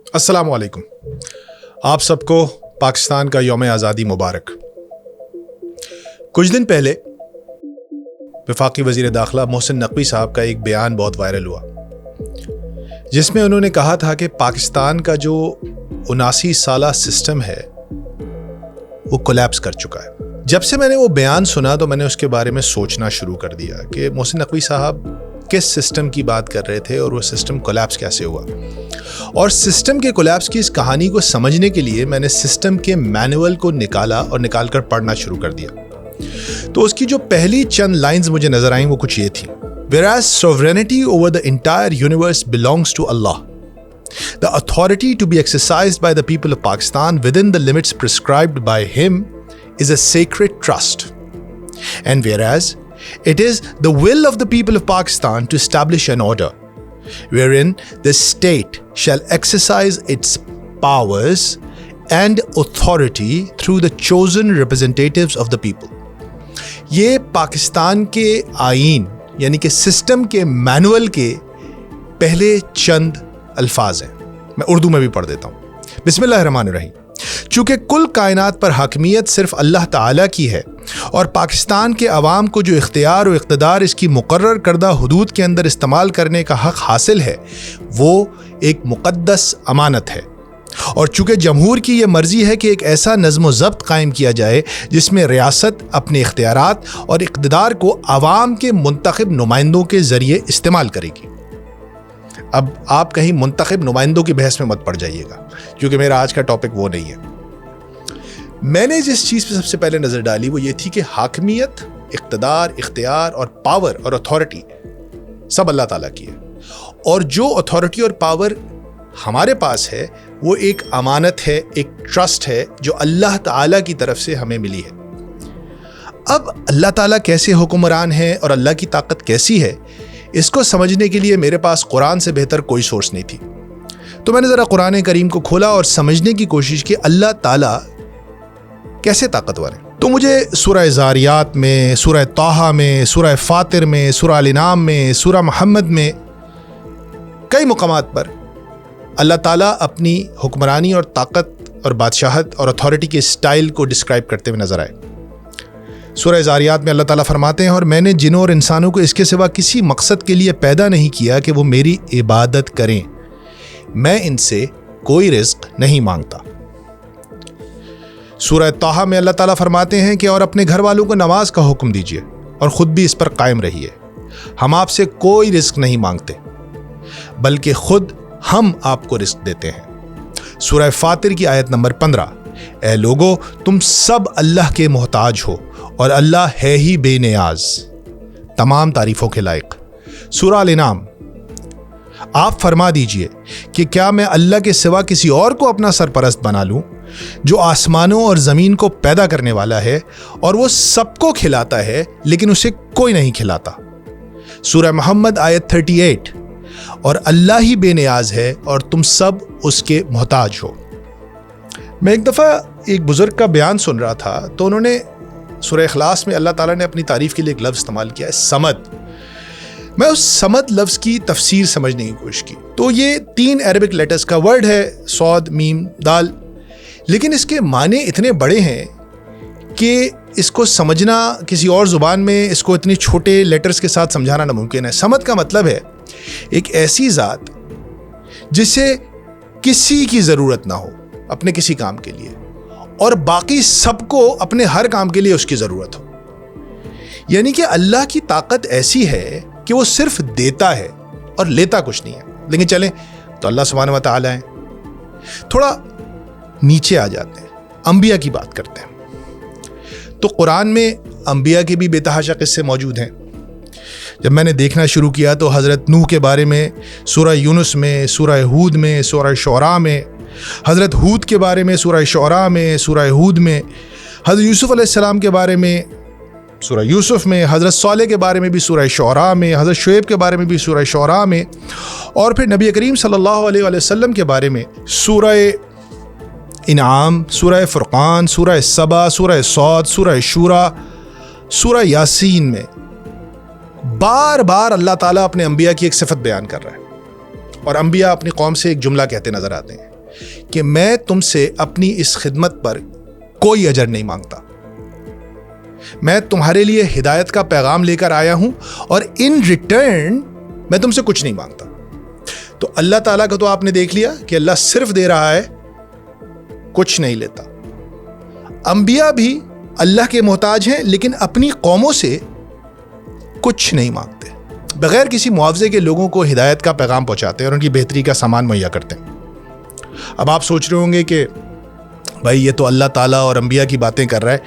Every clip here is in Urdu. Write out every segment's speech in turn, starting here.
السلام علیکم. آپ سب کو پاکستان کا یوم آزادی مبارک. کچھ دن پہلے وفاقی وزیر داخلہ محسن نقوی صاحب کا ایک بیان بہت وائرل ہوا، جس میں انہوں نے کہا تھا کہ پاکستان کا جو 79 سالہ سسٹم ہے وہ کولیپس کر چکا ہے. جب سے میں نے وہ بیان سنا تو میں نے اس کے بارے میں سوچنا شروع کر دیا کہ محسن نقوی صاحب کس سسٹم کی بات کر رہے تھے اور وہ سسٹم کولیپس کیسے ہوا. اور سسٹم کے کولیپس کی اس کہانی کو سمجھنے کے لیے میں نے سسٹم کے مینول کو نکالا اور نکال کر پڑھنا شروع کر دیا. تو اس کی جو پہلی چند لائنز مجھے نظر آئیں وہ کچھ یہ تھی: Whereas sovereignty over the entire universe belongs to Allah, the authority to be exercised by the people of Pakistan within the limits prescribed by Him is a sacred trust. And whereas it is the will of the people of Pakistan to establish an order wherein the state shall exercise its powers and authority through the chosen representatives of the people. یہ پاکستان کے آئین یعنی کہ سسٹم کے مینول کے پہلے چند الفاظ ہیں. میں اردو میں بھی پڑھ دیتا ہوں. بسم اللہ الرحمن الرحیم. چونکہ کل کائنات پر حاکمیت صرف اللہ تعالیٰ کی ہے اور پاکستان کے عوام کو جو اختیار و اقتدار اس کی مقرر کردہ حدود کے اندر استعمال کرنے کا حق حاصل ہے وہ ایک مقدس امانت ہے. اور چونکہ جمہور کی یہ مرضی ہے کہ ایک ایسا نظم و ضبط قائم کیا جائے جس میں ریاست اپنے اختیارات اور اقتدار کو عوام کے منتخب نمائندوں کے ذریعے استعمال کرے گی. اب آپ کہیں منتخب نمائندوں کی بحث میں مت پڑ جائیے گا کیونکہ میرا آج کا ٹاپک وہ نہیں ہے. میں نے جس چیز پہ سب سے پہلے نظر ڈالی وہ یہ تھی کہ حاکمیت، اقتدار، اختیار اور پاور اور اتھارٹی سب اللہ تعالیٰ کی ہے، اور جو اتھارٹی اور پاور ہمارے پاس ہے وہ ایک امانت ہے، ایک ٹرسٹ ہے جو اللہ تعالیٰ کی طرف سے ہمیں ملی ہے. اب اللہ تعالیٰ کیسے حکمران ہے اور اللہ کی طاقت کیسی ہے، اس کو سمجھنے کے لیے میرے پاس قرآن سے بہتر کوئی سورس نہیں تھی. تو میں نے ذرا قرآن کریم کو کھولا اور سمجھنے کی کوشش کی اللہ تعالیٰ کیسے طاقتور ہے. تو مجھے سورہ زاریات میں، سورہ طٰہٰ میں، سورہ فاطر میں، سورہ الانعام میں، سورہ محمد میں کئی مقامات پر اللہ تعالیٰ اپنی حکمرانی اور طاقت اور بادشاہت اور اتھارٹی کے اسٹائل کو ڈسکرائب کرتے ہوئے نظر آئے. سورہ زاریات میں اللہ تعالیٰ فرماتے ہیں: اور میں نے جنوں اور انسانوں کو اس کے سوا کسی مقصد کے لیے پیدا نہیں کیا کہ وہ میری عبادت کریں، میں ان سے کوئی رزق نہیں مانگتا. سورہ طٰہٰ میں اللہ تعالیٰ فرماتے ہیں کہ اور اپنے گھر والوں کو نماز کا حکم دیجیے اور خود بھی اس پر قائم رہیے، ہم آپ سے کوئی رزق نہیں مانگتے بلکہ خود ہم آپ کو رزق دیتے ہیں. سورہ فاطر کی آیت نمبر 15: اے لوگو تم سب اللہ کے محتاج ہو اور اللہ ہے ہی بے نیاز، تمام تعریفوں کے لائق. سورہ الانعام: آپ فرما دیجئے کہ کیا میں اللہ کے سوا کسی اور کو اپنا سرپرست بنا لوں جو آسمانوں اور زمین کو پیدا کرنے والا ہے اور وہ سب کو کھلاتا ہے لیکن اسے کوئی نہیں کھلاتا. سورہ محمد آیت 38: اور اللہ ہی بے نیاز ہے اور تم سب اس کے محتاج ہو. میں ایک دفعہ ایک بزرگ کا بیان سن رہا تھا تو انہوں نے سورہ اخلاص میں اللہ تعالیٰ نے اپنی تعریف کے لیے ایک لفظ استعمال کیا ہے، سمد. میں اس سمد لفظ کی تفسیر سمجھنے کی کوشش کی تو یہ 3 عربک لیٹرز کا ورڈ ہے، صاد، میم، دال، لیکن اس کے معنی اتنے بڑے ہیں کہ اس کو سمجھنا کسی اور زبان میں اس کو اتنے چھوٹے لیٹرز کے ساتھ سمجھانا ناممکن ہے. سمد کا مطلب ہے ایک ایسی ذات جسے کسی کی ضرورت نہ ہو اپنے کسی کام کے لیے اور باقی سب کو اپنے ہر کام کے لیے اس کی ضرورت ہو. یعنی کہ اللہ کی طاقت ایسی ہے کہ وہ صرف دیتا ہے اور لیتا کچھ نہیں ہے. لیکن چلیں تو اللہ سبحانہ و تعالیٰ ہیں. تھوڑا نیچے آ جاتے ہیں، انبیاء کی بات کرتے ہیں. تو قرآن میں انبیاء کے بھی بے تحاشا قصے موجود ہیں. جب میں نے دیکھنا شروع کیا تو حضرت نوح کے بارے میں سورہ یونس میں، سورہ ہود میں، سورہ شعراء میں، حضرت ہود کے بارے میں سورہ شعراء میں، سورہ ہود میں، حضرت یوسف علیہ السلام کے بارے میں سورہ یوسف میں، حضرت صالح کے بارے میں بھی سورہ شعراء میں، حضرت شعیب کے بارے میں بھی سورہ شعراء میں، اور پھر نبی کریم صلی اللہ علیہ وآلہ وسلم کے بارے میں سورہ انعام، سورہ فرقان، سورہ سبا، سورہ صاد، سورہ شورا، سورہ یاسین میں بار بار اللہ تعالیٰ اپنے انبیاء کی ایک صفت بیان کر رہا ہے. اور انبیاء اپنی قوم سے ایک جملہ کہتے نظر آتے ہیں کہ میں تم سے اپنی اس خدمت پر کوئی اجر نہیں مانگتا. میں تمہارے لیے ہدایت کا پیغام لے کر آیا ہوں اور ان ریٹرن میں تم سے کچھ نہیں مانگتا. تو اللہ تعالیٰ کا تو آپ نے دیکھ لیا کہ اللہ صرف دے رہا ہے, کچھ نہیں لیتا. انبیاء بھی اللہ کے محتاج ہیں لیکن اپنی قوموں سے کچھ نہیں مانگتے, بغیر کسی معاوضے کے لوگوں کو ہدایت کا پیغام پہنچاتے ہیں اور ان کی بہتری کا سامان مہیا کرتے ہیں. اب آپ سوچ رہے ہوں گے کہ بھائی یہ تو اللہ تعالیٰ اور انبیاء کی باتیں کر رہا ہے,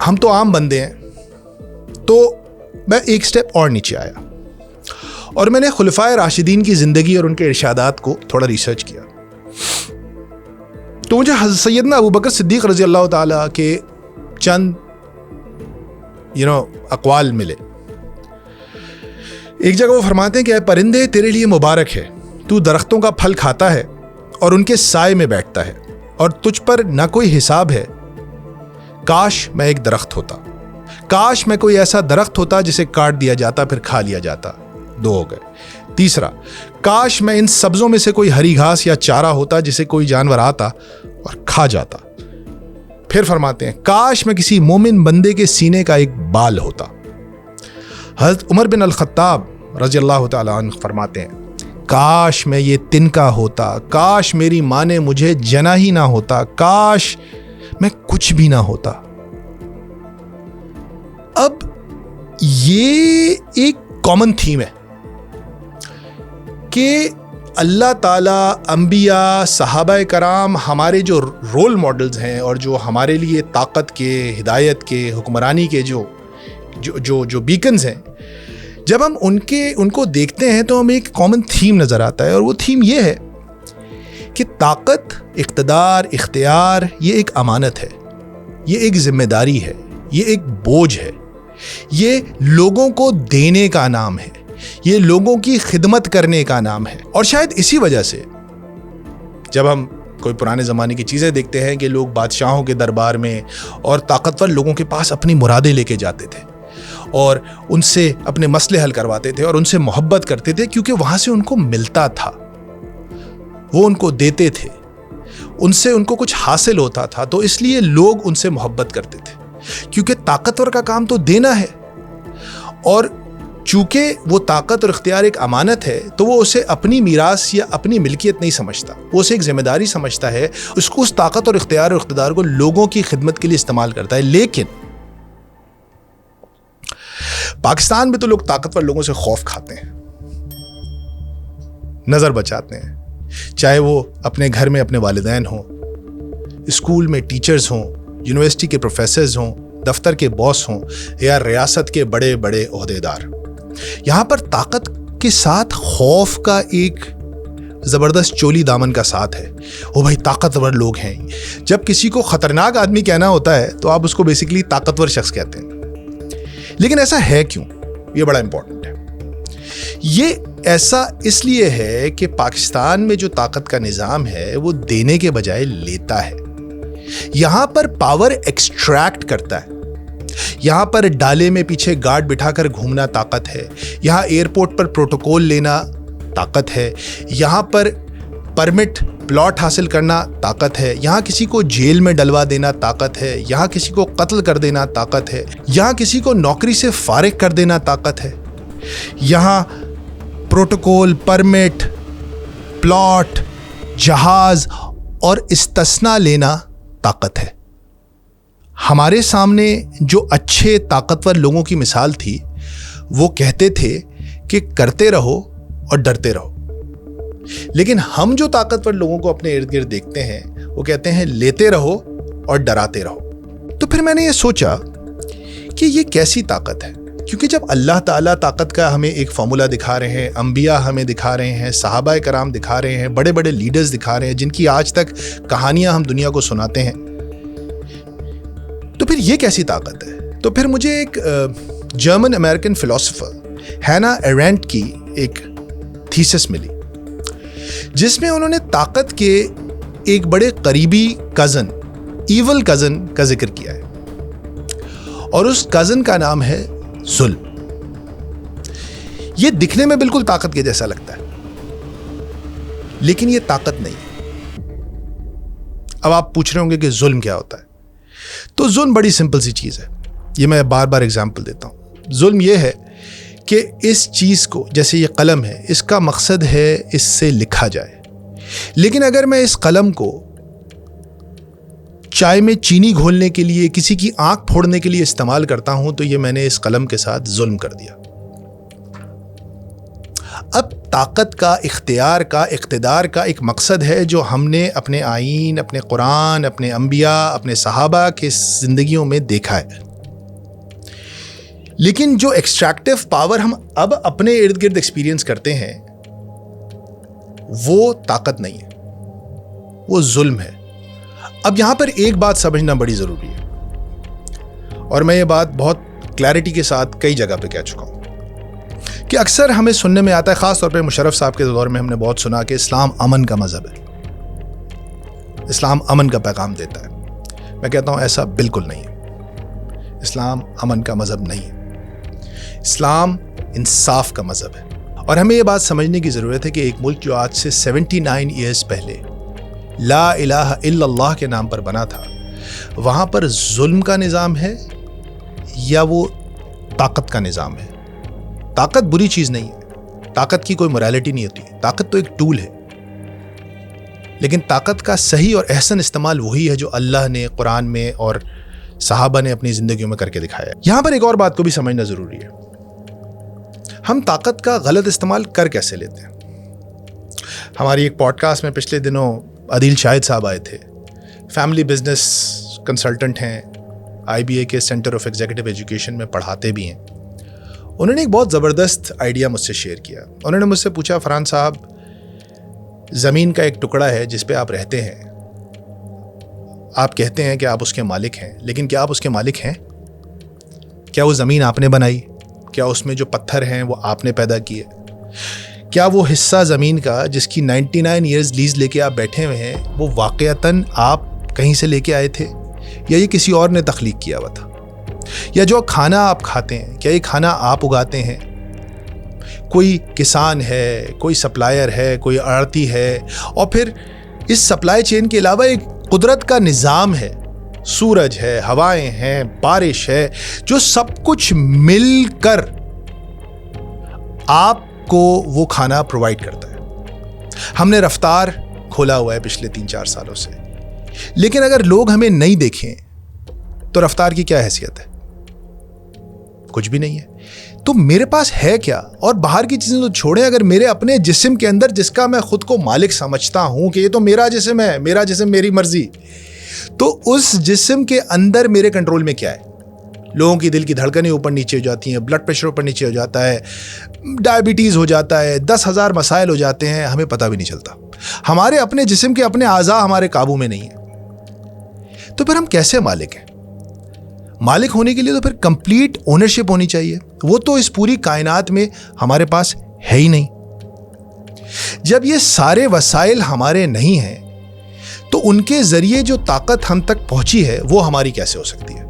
ہم تو عام بندے ہیں. تو میں ایک سٹیپ اور نیچے آیا اور میں نے خلفائے راشدین کی زندگی اور ان کے ارشادات کو تھوڑا ریسرچ کیا. تو مجھے حضرت سیدنا ابو بکر صدیق رضی اللہ تعالیٰ کے چند اقوال ملے. ایک جگہ وہ فرماتے ہیں کہ اے پرندے تیرے لیے مبارک ہے, تو درختوں کا پھل کھاتا ہے اور ان کے سائے میں بیٹھتا ہے اور تجھ پر نہ کوئی حساب ہے. کاش میں ایک درخت ہوتا, کاش میں کوئی ایسا درخت ہوتا جسے کاٹ دیا جاتا پھر کھا لیا جاتا. 2 ہو گئے. تیسرا, کاش میں ان سبزوں میں سے کوئی ہری گھاس یا چارہ ہوتا جسے کوئی جانور آتا اور کھا جاتا. پھر فرماتے ہیں کاش میں کسی مومن بندے کے سینے کا ایک بال ہوتا. حضرت عمر بن الخطاب رضی اللہ تعالیٰ عنہ فرماتے ہیں کاش میں یہ تنکا ہوتا, کاش میری ماں نے مجھے جنا ہی نہ ہوتا, کاش میں کچھ بھی نہ ہوتا. اب یہ ایک کامن تھیم ہے کہ اللہ تعالیٰ, انبیاء, صحابہ کرام ہمارے جو رول ماڈلز ہیں اور جو ہمارے لیے طاقت کے, ہدایت کے, حکمرانی کے جو بیکنز ہیں, جب ہم ان کو دیکھتے ہیں تو ہمیں ایک کامن تھیم نظر آتا ہے, اور وہ تھیم یہ ہے کہ طاقت, اقتدار, اختیار یہ ایک امانت ہے, یہ ایک ذمہ داری ہے, یہ ایک بوجھ ہے, یہ لوگوں کو دینے کا نام ہے, یہ لوگوں کی خدمت کرنے کا نام ہے. اور شاید اسی وجہ سے جب ہم کوئی پرانے زمانے کی چیزیں دیکھتے ہیں کہ لوگ بادشاہوں کے دربار میں اور طاقتور لوگوں کے پاس اپنی مرادیں لے کے جاتے تھے اور ان سے اپنے مسئلے حل کرواتے تھے اور ان سے محبت کرتے تھے, کیونکہ وہاں سے ان کو ملتا تھا, وہ ان کو دیتے تھے, ان سے ان کو کچھ حاصل ہوتا تھا, تو اس لیے لوگ ان سے محبت کرتے تھے, کیونکہ طاقتور کا کام تو دینا ہے. اور چونکہ وہ طاقت اور اختیار ایک امانت ہے تو وہ اسے اپنی میراث یا اپنی ملکیت نہیں سمجھتا, وہ اسے ایک ذمہ داری سمجھتا ہے. اس طاقت اور اختیار اور اقتدار کو لوگوں کی خدمت کے لیے استعمال کرتا ہے. لیکن پاکستان میں تو لوگ طاقتور لوگوں سے خوف کھاتے ہیں, نظر بچاتے ہیں, چاہے وہ اپنے گھر میں اپنے والدین ہوں, اسکول میں ٹیچرز ہوں, یونیورسٹی کے پروفیسرز ہوں, دفتر کے باس ہوں یا ریاست کے بڑے بڑے عہدیدار. یہاں پر طاقت کے ساتھ خوف کا ایک زبردست چولی دامن کا ساتھ ہے. وہ بھائی طاقتور لوگ ہیں. جب کسی کو خطرناک آدمی کہنا ہوتا ہے تو آپ اس کو بیسیکلی طاقتور شخص کہتے ہیں. لیکن ایسا ہے کیوں؟ یہ بڑا امپورٹنٹ ہے. یہ ایسا اس لیے ہے کہ پاکستان میں جو طاقت کا نظام ہے وہ دینے کے بجائے لیتا ہے. یہاں پر پاور ایکسٹریکٹ کرتا ہے. یہاں پر ڈالے میں پیچھے گارڈ بٹھا کر گھومنا طاقت ہے. یہاں ایئرپورٹ پر پروٹوکول لینا طاقت ہے. یہاں پر پرمٹ پلاٹ حاصل کرنا طاقت ہے. یہاں کسی کو جیل میں ڈلوا دینا طاقت ہے. یہاں کسی کو قتل کر دینا طاقت ہے. یہاں کسی کو نوکری سے فارغ کر دینا طاقت ہے. یہاں پروٹوکول, پرمٹ, پلاٹ, جہاز اور استثنا لینا طاقت ہے. ہمارے سامنے جو اچھے طاقتور لوگوں کی مثال تھی وہ کہتے تھے کہ کرتے رہو اور ڈرتے رہو. لیکن ہم جو طاقتور لوگوں کو اپنے ارد گرد دیکھتے ہیں وہ کہتے ہیں لیتے رہو اور ڈراتے رہو. تو پھر میں نے یہ سوچا کہ یہ کیسی طاقت ہے, کیونکہ جب اللہ تعالیٰ طاقت کا ہمیں ایک فارمولا دکھا رہے ہیں, انبیاء ہمیں دکھا رہے ہیں, صحابہ کرام دکھا رہے ہیں, بڑے بڑے لیڈرز دکھا رہے ہیں جن کی آج تک کہانیاں ہم دنیا کو سناتے ہیں, تو پھر یہ کیسی طاقت ہے؟ تو پھر مجھے ایک جرمن امریکن فلسفر ہینا ایرینٹ کی ایک تھیسس ملی جس میں انہوں نے طاقت کے ایک بڑے قریبی کزن, ایول کزن کا ذکر کیا ہے, اور اس کزن کا نام ہے ظلم. یہ دکھنے میں بالکل طاقت کے جیسا لگتا ہے لیکن یہ طاقت نہیں ہے. اب آپ پوچھ رہے ہوں گے کہ ظلم کیا ہوتا ہے. تو ظلم بڑی سمپل سی چیز ہے, یہ میں بار بار اگزامپل دیتا ہوں. ظلم یہ ہے کہ اس چیز کو, جیسے یہ قلم ہے, اس کا مقصد ہے اس سے لکھا جائے, لیکن اگر میں اس قلم کو چائے میں چینی گھولنے کے لیے, کسی کی آنکھ پھوڑنے کے لیے استعمال کرتا ہوں تو یہ میں نے اس قلم کے ساتھ ظلم کر دیا. اب طاقت کا, اختیار کا, اقتدار کا ایک مقصد ہے جو ہم نے اپنے آئین, اپنے قرآن, اپنے انبیاء, اپنے صحابہ کی زندگیوں میں دیکھا ہے. لیکن جو ایکسٹریکٹیو پاور ہم اب اپنے ارد گرد ایکسپیرینس کرتے ہیں وہ طاقت نہیں ہے, وہ ظلم ہے. اب یہاں پر ایک بات سمجھنا بڑی ضروری ہے, اور میں یہ بات بہت کلیئرٹی کے ساتھ کئی جگہ پہ کہہ چکا ہوں کہ اکثر ہمیں سننے میں آتا ہے, خاص طور پہ مشرف صاحب کے دور میں ہم نے بہت سنا کہ اسلام امن کا مذہب ہے, اسلام امن کا پیغام دیتا ہے. میں کہتا ہوں ایسا بالکل نہیں ہے. اسلام امن کا مذہب نہیں ہے, اسلام انصاف کا مذہب ہے. اور ہمیں یہ بات سمجھنے کی ضرورت ہے کہ ایک ملک جو آج سے 79 ایئرز پہلے لا الہ الا اللہ کے نام پر بنا تھا, وہاں پر ظلم کا نظام ہے یا وہ طاقت کا نظام ہے. طاقت بری چیز نہیں ہے, طاقت کی کوئی موریلٹی نہیں ہوتی, طاقت تو ایک ٹول ہے, لیکن طاقت کا صحیح اور احسن استعمال وہی ہے جو اللہ نے قرآن میں اور صحابہ نے اپنی زندگیوں میں کر کے دکھایا ہے. یہاں پر ایک اور بات کو بھی سمجھنا ضروری ہے, ہم طاقت کا غلط استعمال کر کیسے لیتے ہیں. ہماری ایک پوڈ کاسٹ میں پچھلے دنوں عادل شاہد صاحب آئے تھے, فیملی بزنس کنسلٹنٹ ہیں, IBA کے سینٹر آف ایگزیکٹو ایجوکیشن میں پڑھاتے بھی ہیں. انہوں نے ایک بہت زبردست آئیڈیا مجھ سے شیئر کیا. انہوں نے مجھ سے پوچھا, فرحان صاحب, زمین کا ایک ٹکڑا ہے جس پہ آپ رہتے ہیں, آپ کہتے ہیں کہ آپ اس کے مالک ہیں, لیکن کیا آپ اس کے مالک ہیں؟ کیا وہ زمین آپ نے بنائی؟ کیا اس میں جو پتھر ہیں وہ آپ نے پیدا کیے؟ کیا وہ حصہ زمین کا جس کی 99 ایئرز لیز لے کے آپ بیٹھے ہوئے ہیں وہ واقعتاً آپ کہیں سے لے کے آئے تھے, یا یہ کسی اور نے تخلیق کیا ہوا تھا؟ یا جو کھانا آپ کھاتے ہیں, کیا یہ کھانا آپ اگاتے ہیں؟ کوئی کسان ہے, کوئی سپلائر ہے, کوئی آڑتی ہے, اور پھر اس سپلائی چین کے علاوہ ایک قدرت کا نظام ہے, سورج ہے, ہوائیں ہیں, بارش ہے, جو سب کچھ مل کر آپ کو وہ کھانا پرووائڈ کرتا ہے. ہم نے رفتار کھولا ہوا ہے پچھلے 3-4 سالوں سے, لیکن اگر لوگ ہمیں نہیں دیکھیں تو رفتار کی کیا حیثیت ہے؟ کچھ بھی نہیں ہے. تو میرے پاس ہے کیا؟ اور باہر کی چیزیں تو چھوڑیں, اگر میرے اپنے جسم کے اندر, جس کا میں خود کو مالک سمجھتا ہوں کہ یہ تو میرا جسم ہے, میرا جسم میری مرضی, تو اس جسم کے اندر میرے کنٹرول میں کیا ہے؟ لوگوں کی دل کی دھڑکنیں اوپر نیچے ہو جاتی ہیں, بلڈ پریشر اوپر نیچے ہو جاتا ہے, ڈائبٹیز ہو جاتا ہے, 10,000 مسائل ہو جاتے ہیں, ہمیں پتہ بھی نہیں چلتا. ہمارے اپنے جسم کے اپنے اعضاء ہمارے قابو میں نہیں ہیں. تو پھر ہم کیسے مالک ہیں؟ مالک ہونے کے لیے تو پھر کمپلیٹ اونرشپ ہونی چاہیے. وہ تو اس پوری کائنات میں ہمارے پاس ہے ہی نہیں. جب یہ سارے وسائل ہمارے نہیں ہیں تو ان کے ذریعے جو طاقت ہم تک پہنچی ہے وہ ہماری کیسے ہو سکتی ہے؟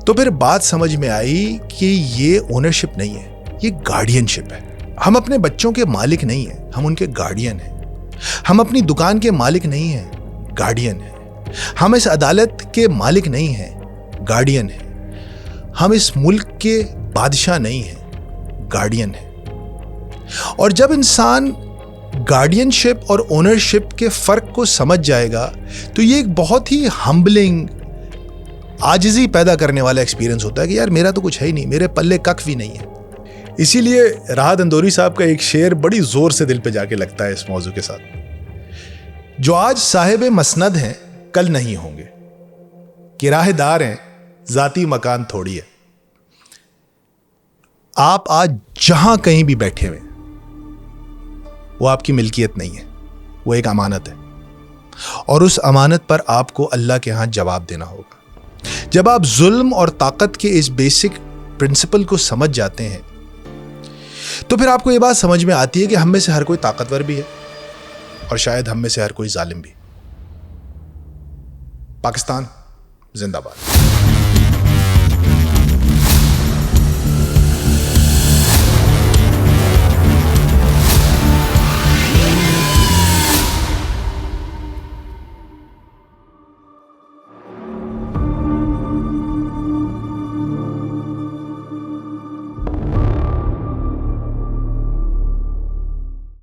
تو پھر بات سمجھ میں آئی کہ یہ اونرشپ نہیں ہے, یہ گارڈین شپ ہے. ہم اپنے بچوں کے مالک نہیں ہیں, ہم ان کے گارڈین ہیں. ہم اپنی دکان کے مالک نہیں ہیں, گارڈین ہیں. ہم اس عدالت کے مالک نہیں ہیں, گارڈین ہیں. ہم اس ملک کے بادشاہ نہیں ہیں, گارڈین ہیں. اور جب انسان گارڈین شپ اور اونرشپ کے فرق کو سمجھ جائے گا تو یہ ایک بہت ہی ہمبلنگ, عاجزی پیدا کرنے والا ایکسپیرینس ہوتا ہے کہ یار میرا تو کچھ ہے ہی نہیں, میرے پلے ککھ بھی نہیں ہے. اسی لیے راحت اندوری صاحب کا ایک شعر بڑی زور سے دل پہ جا کے لگتا ہے اس موضوع کے ساتھ. جو آج صاحب مسند ہیں کل نہیں ہوں گے, کرایہ دار ہیں ذاتی مکان تھوڑی ہے. آپ آج جہاں کہیں بھی بیٹھے ہوئے وہ آپ کی ملکیت نہیں ہے, وہ ایک امانت ہے, اور اس امانت پر آپ کو اللہ کے ہاں جواب دینا ہوگا. جب آپ ظلم اور طاقت کے اس بیسک پرنسپل کو سمجھ جاتے ہیں تو پھر آپ کو یہ بات سمجھ میں آتی ہے کہ ہم میں سے ہر کوئی طاقتور بھی ہے اور شاید ہم میں سے ہر کوئی ظالم بھی. پاکستان زندہ باد.